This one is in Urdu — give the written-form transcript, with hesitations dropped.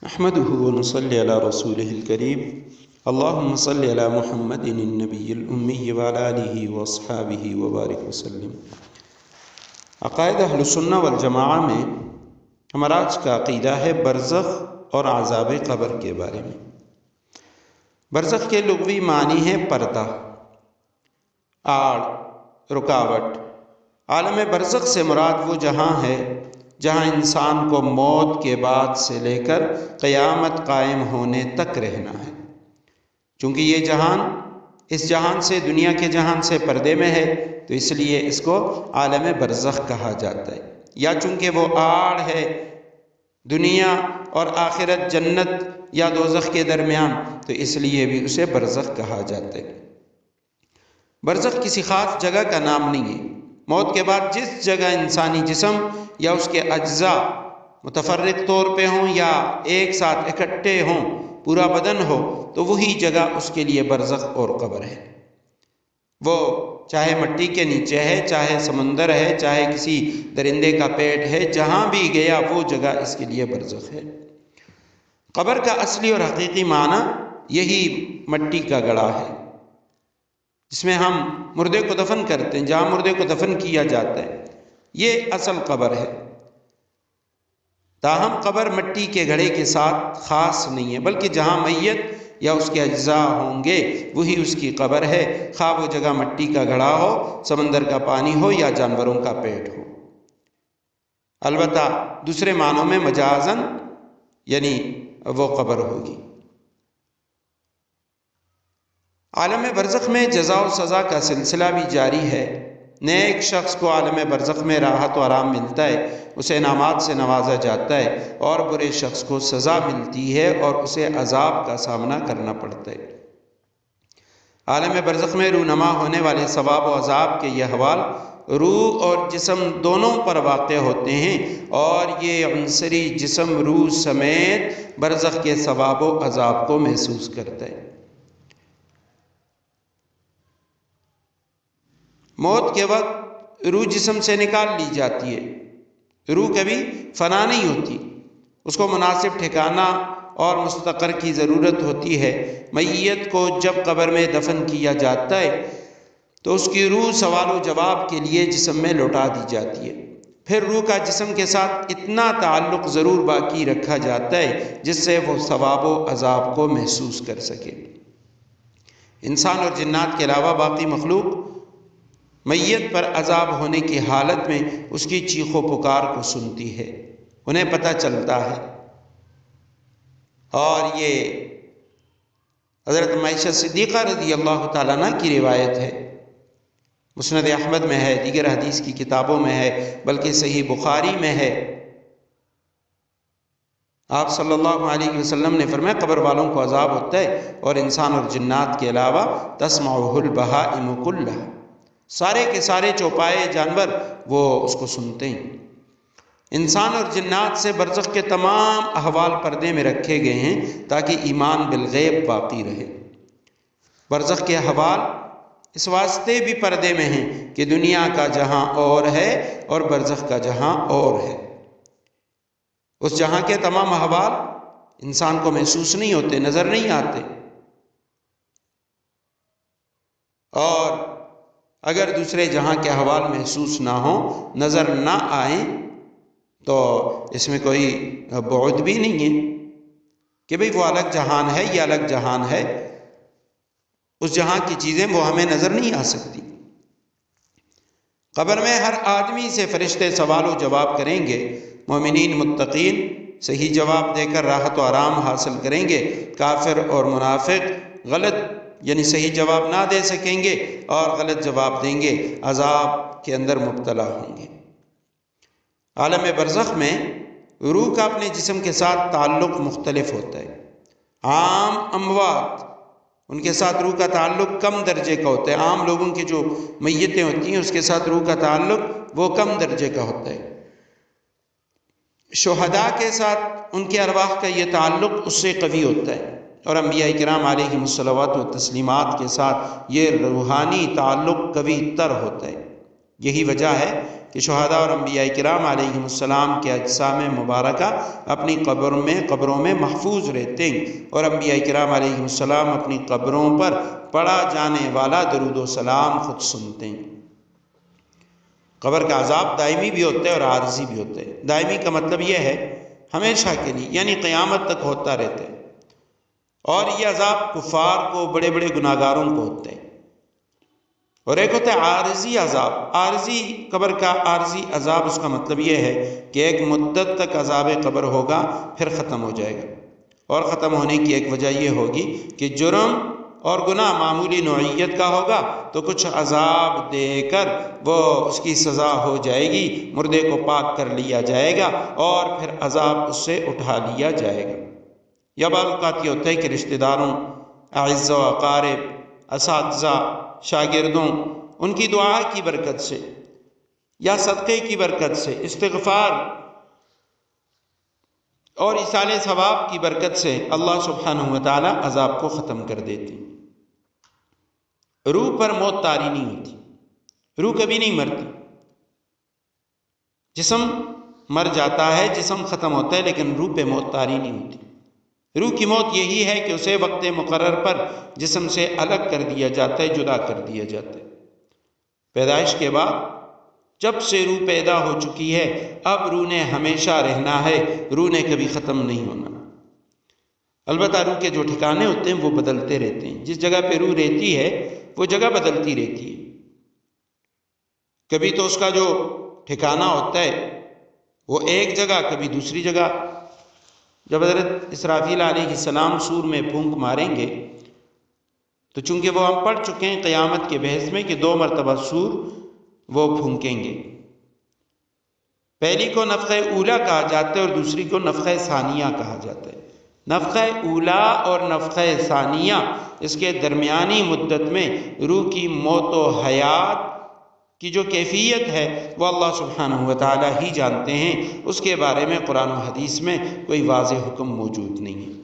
احمده ونصلي على رسوله الكريم اللهم صل على محمد النبي الأمي وعلى آله وأصحابه وبارك وسلم۔ عقائد اہل سنہ والجماعہ میں ہمارا آج کا عقیدہ ہے برزخ اور عذاب قبر کے بارے میں۔ برزخ کے لغوی معنی ہے پردہ، آڑ، رکاوٹ۔ عالم برزخ سے مراد وہ جہاں ہے جہاں انسان کو موت کے بعد سے لے کر قیامت قائم ہونے تک رہنا ہے۔ چونکہ یہ جہان اس جہان سے، دنیا کے جہان سے پردے میں ہے، تو اس لیے اس کو عالم برزخ کہا جاتا ہے۔ یا چونکہ وہ آڑ ہے دنیا اور آخرت، جنت یا دوزخ کے درمیان، تو اس لیے بھی اسے برزخ کہا جاتا ہے۔ برزخ کسی خاص جگہ کا نام نہیں ہے۔ موت کے بعد جس جگہ انسانی جسم یا اس کے اجزاء متفرق طور پہ ہوں یا ایک ساتھ اکٹھے ہوں، پورا بدن ہو، تو وہی جگہ اس کے لیے برزخ اور قبر ہے۔ وہ چاہے مٹی کے نیچے ہے، چاہے سمندر ہے، چاہے کسی درندے کا پیٹ ہے، جہاں بھی گیا وہ جگہ اس کے لیے برزخ ہے۔ قبر کا اصلی اور حقیقی معنی یہی مٹی کا گڑھا ہے جس میں ہم مردے کو دفن کرتے ہیں، جہاں مردے کو دفن کیا جاتا ہے، یہ اصل قبر ہے۔ تاہم قبر مٹی کے گھڑے کے ساتھ خاص نہیں ہے، بلکہ جہاں میت یا اس کے اجزاء ہوں گے وہی اس کی قبر ہے، خواہ وہ جگہ مٹی کا گھڑا ہو، سمندر کا پانی ہو یا جانوروں کا پیٹ ہو۔ البتہ دوسرے معنوں میں مجازاً یعنی وہ قبر ہوگی۔ عالم برزخ میں جزا و سزا کا سلسلہ بھی جاری ہے۔ نیک شخص کو عالم برزخ میں راحت و آرام ملتا ہے، اسے انعامات سے نوازا جاتا ہے، اور برے شخص کو سزا ملتی ہے اور اسے عذاب کا سامنا کرنا پڑتا ہے۔ عالم برزخ میں رونما ہونے والے ثواب و عذاب کے یہ احوال روح اور جسم دونوں پر واقع ہوتے ہیں، اور یہ عنصری جسم روح سمیت برزخ کے ثواب و عذاب کو محسوس کرتا ہے۔ موت کے وقت روح جسم سے نکال لی جاتی ہے۔ روح کبھی فنا نہیں ہوتی، اس کو مناسب ٹھکانہ اور مستقر کی ضرورت ہوتی ہے۔ میت کو جب قبر میں دفن کیا جاتا ہے تو اس کی روح سوال و جواب کے لیے جسم میں لوٹا دی جاتی ہے۔ پھر روح کا جسم کے ساتھ اتنا تعلق ضرور باقی رکھا جاتا ہے جس سے وہ ثواب و عذاب کو محسوس کر سکے۔ انسان اور جنات کے علاوہ باقی مخلوق میت پر عذاب ہونے کی حالت میں اس کی چیخ و پکار کو سنتی ہے، انہیں پتہ چلتا ہے۔ اور یہ حضرت عائشہ صدیقہ رضی اللہ تعالیٰ عنہ کی روایت ہے، مسند احمد میں ہے، دیگر حدیث کی کتابوں میں ہے، بلکہ صحیح بخاری میں ہے۔ آپ صلی اللہ علیہ وسلم نے فرمایا قبر والوں کو عذاب ہوتا ہے، اور انسان اور جنات کے علاوہ تسمعہ البہائم کلھا، سارے کے سارے چوپائے جانور وہ اس کو سنتے ہیں۔ انسان اور جنات سے برزخ کے تمام احوال پردے میں رکھے گئے ہیں تاکہ ایمان بالغیب باقی رہے۔ برزخ کے احوال اس واسطے بھی پردے میں ہیں کہ دنیا کا جہاں اور ہے اور برزخ کا جہاں اور ہے۔ اس جہاں کے تمام احوال انسان کو محسوس نہیں ہوتے، نظر نہیں آتے، اور اگر دوسرے جہاں کے احوال محسوس نہ ہوں، نظر نہ آئیں، تو اس میں کوئی بعد بھی نہیں ہے کہ بھئی وہ الگ جہان ہے، یہ الگ جہان ہے۔ اس جہاں کی چیزیں وہ ہمیں نظر نہیں آ سکتی۔ قبر میں ہر آدمی سے فرشتے سوال و جواب کریں گے۔ مومنین متقین صحیح جواب دے کر راحت و آرام حاصل کریں گے۔ کافر اور منافق غلط یعنی صحیح جواب نہ دے سکیں گے اور غلط جواب دیں گے، عذاب کے اندر مبتلا ہوں گے۔ عالم برزخ میں روح کا اپنے جسم کے ساتھ تعلق مختلف ہوتا ہے۔ عام اموات ان کے ساتھ روح کا تعلق کم درجے کا ہوتا ہے۔ عام لوگوں کی جو میتیں ہوتی ہیں اس کے ساتھ روح کا تعلق وہ کم درجے کا ہوتا ہے۔ شہداء کے ساتھ ان کے ارواح کا یہ تعلق اس سے قوی ہوتا ہے، اور انبیاء کرام علیہم الصلوات والتسلیمات کے ساتھ یہ روحانی تعلق قوی تر ہوتا ہے۔ یہی وجہ ہے کہ شہداء اور انبیاء کرام علیہم السلام کے اجسام مبارکہ اپنی قبروں میں محفوظ رہتے ہیں، اور انبیاء کرام علیہم السلام اپنی قبروں پر پڑھا جانے والا درود و سلام خود سنتے ہیں۔ قبر کا عذاب دائمی بھی ہوتا ہے اور عارضی بھی ہوتا ہے۔ دائمی کا مطلب یہ ہے ہمیشہ کے لیے، یعنی قیامت تک ہوتا رہتا ہے، اور یہ عذاب کفار کو، بڑے بڑے گناہگاروں کو ہوتا ہے۔ اور ایک ہوتا ہے عارضی عذاب۔ عارضی قبر کا عارضی عذاب، اس کا مطلب یہ ہے کہ ایک مدت تک عذاب قبر ہوگا، پھر ختم ہو جائے گا، اور ختم ہونے کی ایک وجہ یہ ہوگی کہ جرم اور گناہ معمولی نوعیت کا ہوگا تو کچھ عذاب دے کر وہ اس کی سزا ہو جائے گی، مردے کو پاک کر لیا جائے گا اور پھر عذاب اس سے اٹھا لیا جائے گا۔ یا بعض اوقات یہ ہوتا ہے کہ رشتہ داروں، اعزہ و اقارب، اساتذہ، شاگردوں، ان کی دعا کی برکت سے یا صدقے کی برکت سے، استغفار اور ایصال ثواب کی برکت سے اللہ سبحانہ و تعالی عذاب کو ختم کر دیتے۔ روح پر موت طاری نہیں ہوتی، روح کبھی نہیں مرتی۔ جسم مر جاتا ہے، جسم ختم ہوتا ہے، لیکن روح پہ موت طاری نہیں ہوتی۔ روح کی موت یہی ہے کہ اسے وقت مقرر پر جسم سے الگ کر دیا جاتا ہے، جدا کر دیا جاتا ہے۔ پیدائش کے بعد جب سے روح پیدا ہو چکی ہے، اب روح نے ہمیشہ رہنا ہے، روح نے کبھی ختم نہیں ہونا۔ البتہ روح کے جو ٹھکانے ہوتے ہیں وہ بدلتے رہتے ہیں۔ جس جگہ پہ روح رہتی ہے وہ جگہ بدلتی رہتی ہے۔ کبھی تو اس کا جو ٹھکانہ ہوتا ہے وہ ایک جگہ، کبھی دوسری جگہ۔ جب حضرت اسرافیل علیہ السلام سور میں پھونک ماریں گے تو چونکہ وہ ہم پڑھ چکے ہیں قیامت کے بحث میں کہ 2 مرتبہ سور وہ پھونکیں گے۔ پہلی کو نفخہ اولا کہا جاتا ہے اور دوسری کو نفخہ ثانیہ کہا جاتا ہے۔ نفخہ اولا اور نفخہ ثانیہ، اس کے درمیانی مدت میں روح کی موت و حیات کی جو کیفیت ہے وہ اللہ سبحانہ و تعالی ہی جانتے ہیں۔ اس کے بارے میں قرآن و حدیث میں کوئی واضح حکم موجود نہیں ہے۔